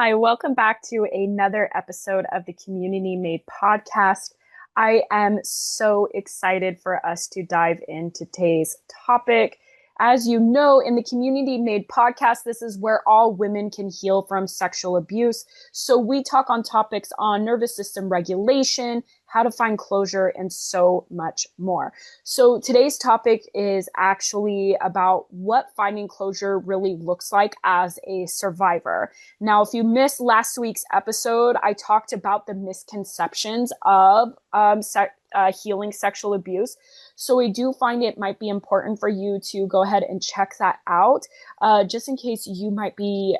Hi, welcome back to another episode of the Community Made podcast. I am so excited for us to dive into today's topic. As you know, in the Community Made podcast, this is where all women can heal from sexual abuse. So we talk on topics on nervous system regulation, how to find closure, and so much more. So today's topic is actually about what finding closure really looks like as a survivor. Now, if you missed last week's episode, I talked about the misconceptions of healing sexual abuse. So I do find it might be important for you to go ahead and check that out, just in case you might be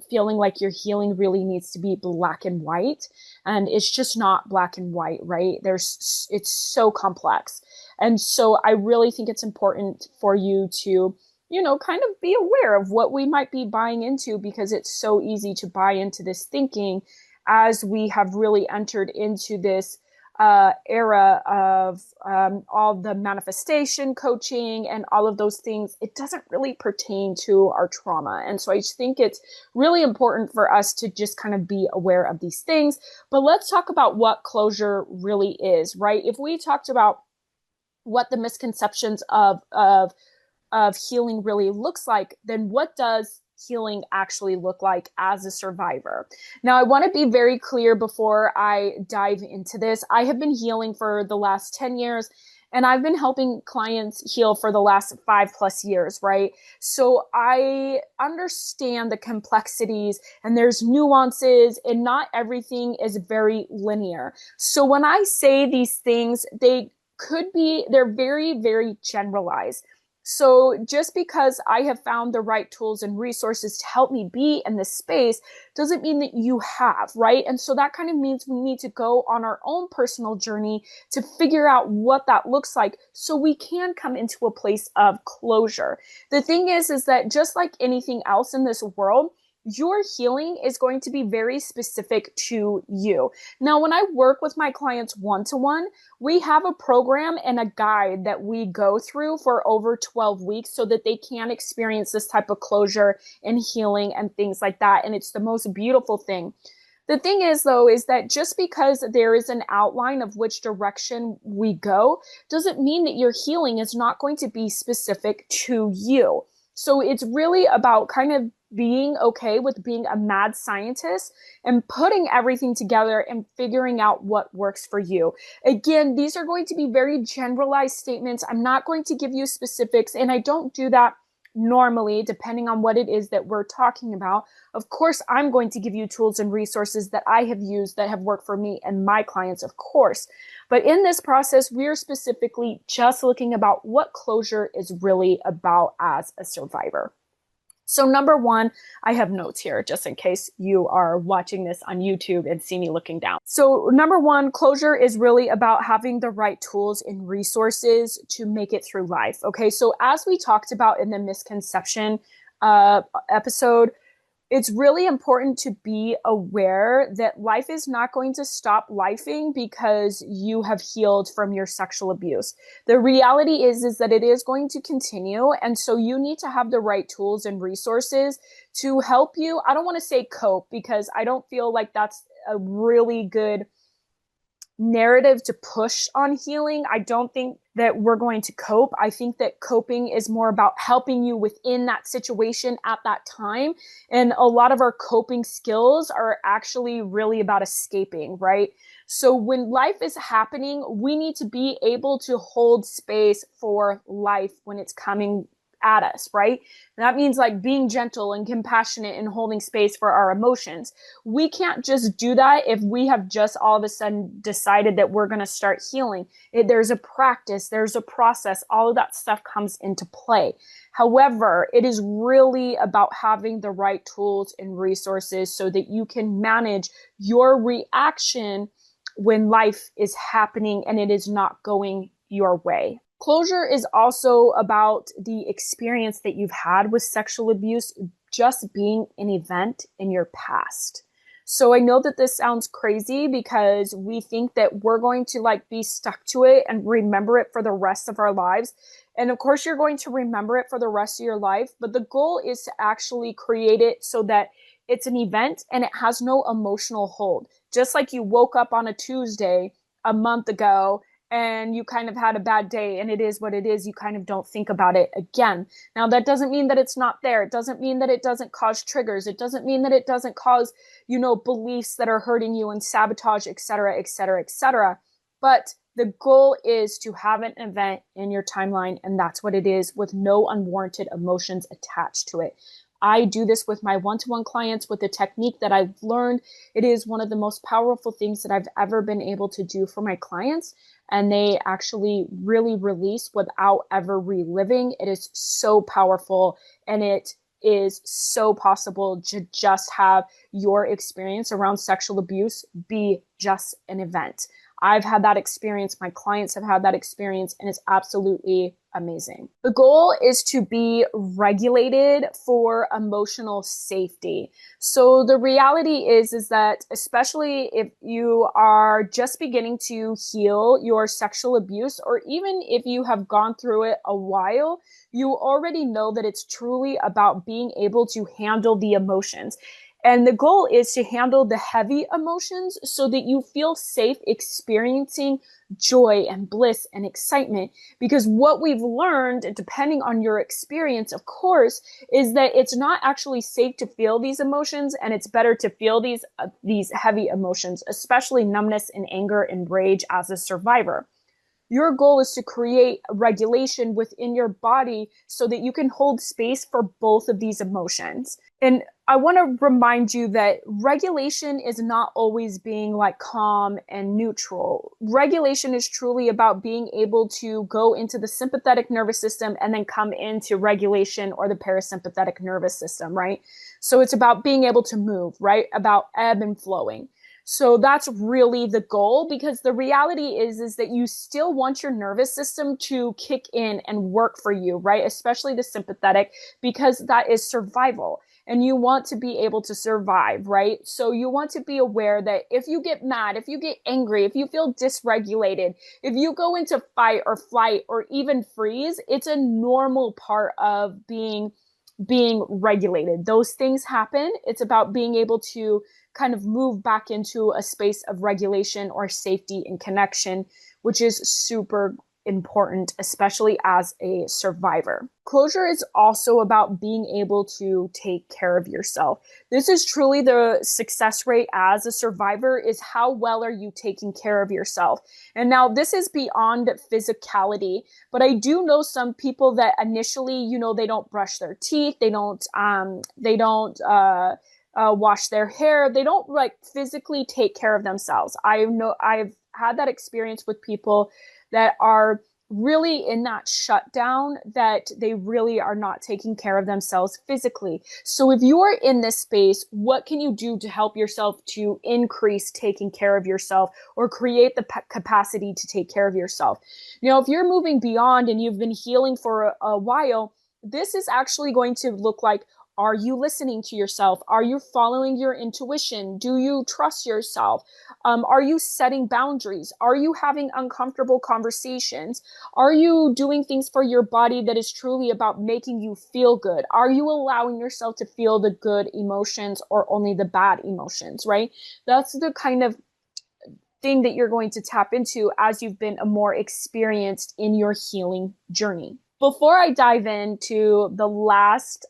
feeling like your healing really needs to be black and white. And it's just not black and white, right? It's so complex. And so I really think it's important for you to kind of be aware of what we might be buying into, because it's so easy to buy into this thinking as we have really entered into this era of all the manifestation coaching and all of those things. It doesn't really pertain to our trauma. And so I just think it's really important for us to just kind of be aware of these things. But let's talk about what closure really is, right? If we talked about what the misconceptions of healing really looks like, then what does healing actually look like as a survivor? Now, I want to be very clear before I dive into this. I have been healing for the last 10 years, and I've been helping clients heal for the last 5+ years, right? So I understand the complexities, and there's nuances, and not everything is very linear. So when I say these things, they're very, very generalized. So just because I have found the right tools and resources to help me be in this space doesn't mean that you have, right? And so that kind of means we need to go on our own personal journey to figure out what that looks like so we can come into a place of closure. The thing is that just like anything else in this world, your healing is going to be very specific to you. Now, when I work with my clients one-to-one, we have a program and a guide that we go through for over 12 weeks so that they can experience this type of closure and healing and things like that. And it's the most beautiful thing. The thing is, though, is that just because there is an outline of which direction we go doesn't mean that your healing is not going to be specific to you. So it's really about kind of being okay with being a mad scientist and putting everything together and figuring out what works for you. Again, these are going to be very generalized statements. I'm not going to give you specifics, and I don't do that normally, depending on what it is that we're talking about. Of course, I'm going to give you tools and resources that I have used that have worked for me and my clients, of course. But in this process, we're specifically just looking about what closure is really about as a survivor. So number one, I have notes here just in case you are watching this on YouTube and see me looking down. So number one, closure is really about having the right tools and resources to make it through life. Okay, so as we talked about in the misconception episode, it's really important to be aware that life is not going to stop lifing because you have healed from your sexual abuse. The reality is that it is going to continue. And so you need to have the right tools and resources to help you. I don't want to say cope, because I don't feel like that's a really good narrative to push on healing. I don't think that we're going to cope. I think that coping is more about helping you within that situation at that time. And a lot of our coping skills are actually really about escaping, right? So when life is happening, we need to be able to hold space for life when it's coming at us, right? And that means like being gentle and compassionate and holding space for our emotions. We can't just do that if we have just all of a sudden decided that we're going to start healing. There's a practice, there's a process, all of that stuff comes into play. However, it is really about having the right tools and resources so that you can manage your reaction when life is happening and it is not going your way. Closure is also about the experience that you've had with sexual abuse just being an event in your past. So I know that this sounds crazy because we think that we're going to be stuck to it and remember it for the rest of our lives. And of course, you're going to remember it for the rest of your life. But the goal is to actually create it so that it's an event and it has no emotional hold. Just like you woke up on a Tuesday a month ago and you kind of had a bad day and it is what it is, you kind of don't think about it again. Now, that doesn't mean that it's not there. It doesn't mean that it doesn't cause triggers. It doesn't mean that it doesn't cause, beliefs that are hurting you and sabotage, et cetera, et cetera, et cetera. But the goal is to have an event in your timeline, and that's what it is, with no unwarranted emotions attached to it. I do this with my one-to-one clients with a technique that I've learned. It is one of the most powerful things that I've ever been able to do for my clients. And they actually really release without ever reliving. It is so powerful, and it is so possible to just have your experience around sexual abuse be just an event. I've had that experience. My clients have had that experience, and it's absolutely amazing. The goal is to be regulated for emotional safety. So the reality is that, especially if you are just beginning to heal your sexual abuse, or even if you have gone through it a while, you already know that it's truly about being able to handle the emotions. And the goal is to handle the heavy emotions so that you feel safe experiencing joy and bliss and excitement. Because what we've learned, depending on your experience, of course, is that it's not actually safe to feel these emotions, and it's better to feel these heavy emotions, especially numbness and anger and rage, as a survivor. Your goal is to create regulation within your body so that you can hold space for both of these emotions. And I want to remind you that regulation is not always being like calm and neutral. Regulation is truly about being able to go into the sympathetic nervous system and then come into regulation, or the parasympathetic nervous system, right? So it's about being able to move, right? About ebb and flowing. So that's really the goal, because the reality is that you still want your nervous system to kick in and work for you, right? Especially the sympathetic, because that is survival. And you want to be able to survive, right? So you want to be aware that if you get mad, if you get angry, if you feel dysregulated, if you go into fight or flight or even freeze, it's a normal part of being regulated. Those things happen. It's about being able to kind of move back into a space of regulation or safety and connection, which is super important, especially as a survivor. Closure is also about being able to take care of yourself. This is truly the success rate as a survivor, is how well are you taking care of yourself? And now this is beyond physicality, but I do know some people that initially, they don't brush their teeth, they don't wash their hair, they don't like physically take care of themselves. I've had that experience with people that are really in that shutdown, that they really are not taking care of themselves physically. So if you are in this space, what can you do to help yourself to increase taking care of yourself, or create the capacity to take care of yourself? If you're moving beyond and you've been healing for a while, this is actually going to look like, are you listening to yourself? Are you following your intuition? Do you trust yourself? Are you setting boundaries? Are you having uncomfortable conversations? Are you doing things for your body that is truly about making you feel good? Are you allowing yourself to feel the good emotions or only the bad emotions, right? That's the kind of thing that you're going to tap into as you've been more experienced in your healing journey. Before I dive into the last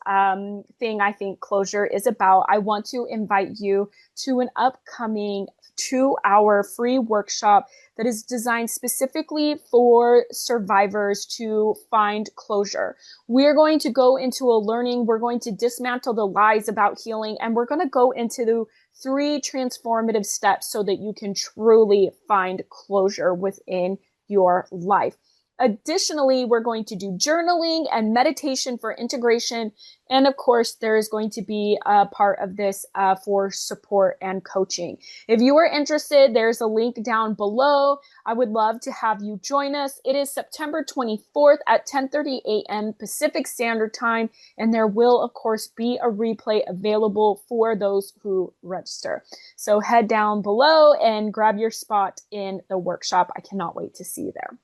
thing I think closure is about, I want to invite you to an upcoming 2-hour free workshop that is designed specifically for survivors to find closure. We're going to go into a learning, we're going to dismantle the lies about healing, and we're going to go into the 3 transformative steps so that you can truly find closure within your life. Additionally, we're going to do journaling and meditation for integration. And of course, there is going to be a part of this for support and coaching. If you are interested, there's a link down below. I would love to have you join us. It is September 24th at 10:30 a.m. Pacific Standard Time. And there will, of course, be a replay available for those who register. So head down below and grab your spot in the workshop. I cannot wait to see you there.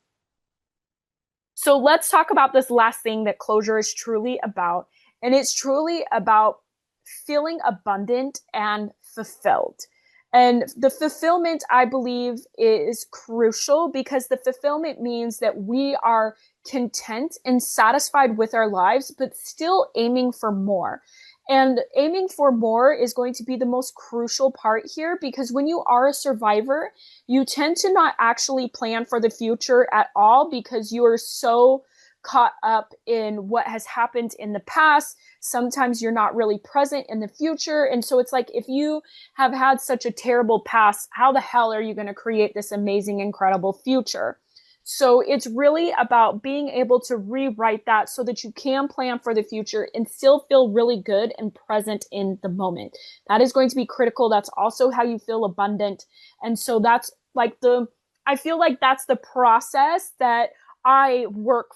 So let's talk about this last thing that closure is truly about. And it's truly about feeling abundant and fulfilled. And the fulfillment, I believe, is crucial because the fulfillment means that we are content and satisfied with our lives, but still aiming for more. And aiming for more is going to be the most crucial part here because when you are a survivor, you tend to not actually plan for the future at all because you are so caught up in what has happened in the past. Sometimes you're not really present in the future. And so it's like, if you have had such a terrible past, how the hell are you going to create this amazing, incredible future? So it's really about being able to rewrite that so that you can plan for the future and still feel really good and present in the moment. That is going to be critical. That's also how you feel abundant. And so that's like I feel like that's the process that I work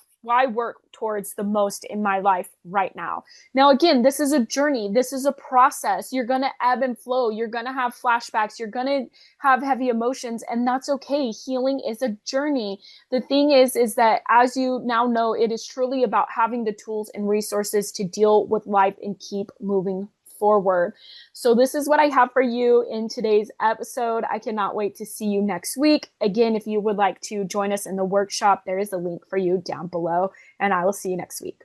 towards the most in my life right now. Now, again, this is a journey. This is a process. You're going to ebb and flow. You're going to have flashbacks. You're going to have heavy emotions, and that's okay. Healing is a journey. The thing is that as you now know, it is truly about having the tools and resources to deal with life and keep moving forward. So this is what I have for you in today's episode. I cannot wait to see you next week. Again, if you would like to join us in the workshop, there is a link for you down below, and I will see you next week.